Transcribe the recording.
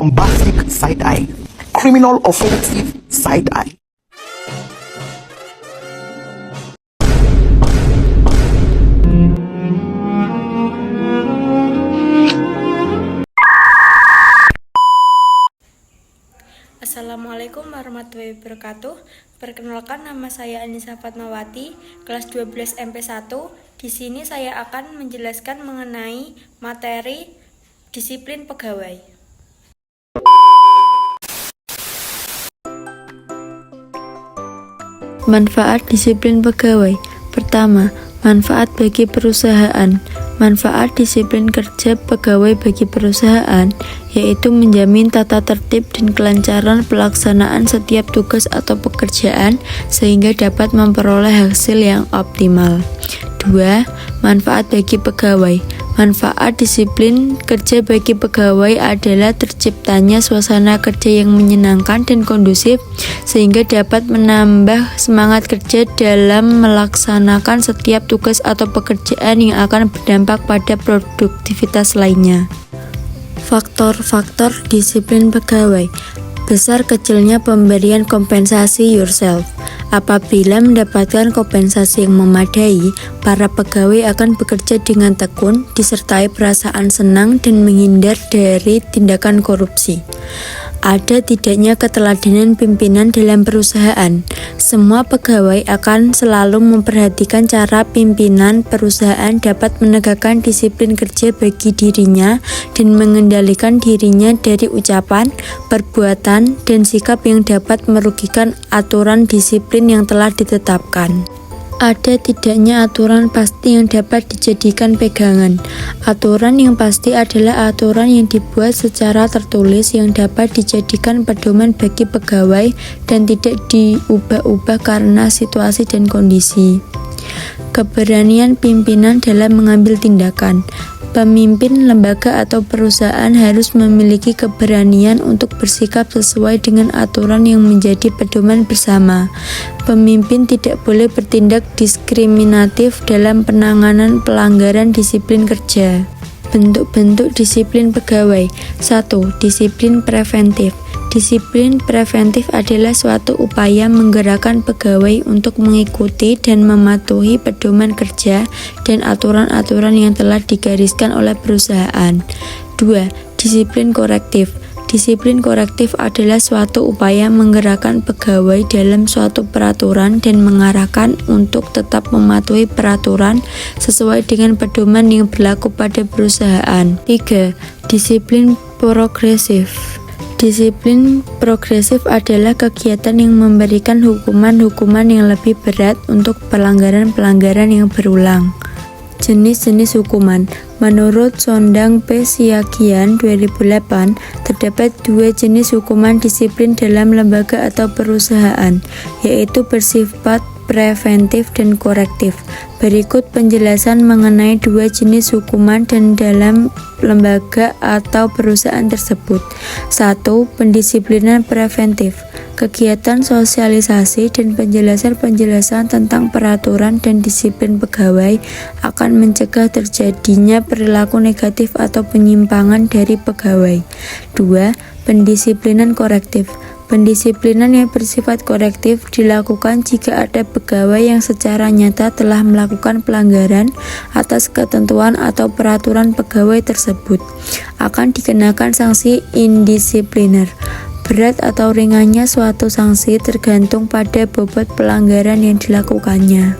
bombastic side-eye, criminal offensive side-eye. Assalamualaikum warahmatullahi wabarakatuh. Perkenalkan, nama saya Anissa Fatmawati, kelas 12 MP1. Di sini saya akan menjelaskan mengenai materi disiplin pegawai. Manfaat disiplin pegawai. Pertama, manfaat bagi perusahaan. Manfaat disiplin kerja pegawai bagi perusahaan yaitu menjamin tata tertib dan kelancaran pelaksanaan setiap tugas atau pekerjaan sehingga dapat memperoleh hasil yang optimal. 2. Manfaat bagi pegawai. Manfaat disiplin kerja bagi pegawai adalah terciptanya suasana kerja yang menyenangkan dan kondusif sehingga dapat menambah semangat kerja dalam melaksanakan setiap tugas atau pekerjaan yang akan berdampak pada produktivitas lainnya. Faktor-faktor disiplin pegawai. Besar kecilnya pemberian kompensasi yourself. Apabila mendapatkan kompensasi yang memadai, para pegawai akan bekerja dengan tekun, disertai perasaan senang dan menghindar dari tindakan korupsi. Ada tidaknya keteladanan pimpinan dalam perusahaan. Semua pegawai akan selalu memperhatikan cara pimpinan perusahaan dapat menegakkan disiplin kerja bagi dirinya dan mengendalikan dirinya dari ucapan, perbuatan, dan sikap yang dapat merugikan aturan disiplin yang telah ditetapkan. Ada tidaknya aturan pasti yang dapat dijadikan pegangan. Aturan yang pasti adalah aturan yang dibuat secara tertulis yang dapat dijadikan pedoman bagi pegawai dan tidak diubah-ubah karena situasi dan kondisi. Keberanian pimpinan dalam mengambil tindakan. Pemimpin lembaga atau perusahaan harus memiliki keberanian untuk bersikap sesuai dengan aturan yang menjadi pedoman bersama. Pemimpin tidak boleh bertindak diskriminatif dalam penanganan pelanggaran disiplin kerja. Bentuk-bentuk disiplin pegawai. 1. Disiplin preventif. Disiplin preventif adalah suatu upaya menggerakkan pegawai untuk mengikuti dan mematuhi pedoman kerja dan aturan-aturan yang telah digariskan oleh perusahaan. 2. Disiplin korektif. Disiplin korektif adalah suatu upaya menggerakkan pegawai dalam suatu peraturan dan mengarahkan untuk tetap mematuhi peraturan sesuai dengan pedoman yang berlaku pada perusahaan. 3. Disiplin progresif. Disiplin progresif adalah kegiatan yang memberikan hukuman-hukuman yang lebih berat untuk pelanggaran-pelanggaran yang berulang. Jenis-jenis hukuman. Menurut Sondang P. Siagian 2008, terdapat 2 jenis hukuman disiplin dalam lembaga atau perusahaan, yaitu bersifat preventif dan korektif. Berikut penjelasan mengenai 2 jenis hukuman dan dalam lembaga atau perusahaan tersebut. 1. Pendisiplinan preventif. Kegiatan sosialisasi dan penjelasan-penjelasan tentang peraturan dan disiplin pegawai akan mencegah terjadinya perilaku negatif atau penyimpangan dari pegawai. 2. Pendisiplinan korektif. Pendisiplinan yang bersifat korektif dilakukan jika ada pegawai yang secara nyata telah melakukan pelanggaran atas ketentuan atau peraturan pegawai tersebut. Akan dikenakan sanksi indisipliner. Berat atau ringannya suatu sanksi tergantung pada bobot pelanggaran yang dilakukannya.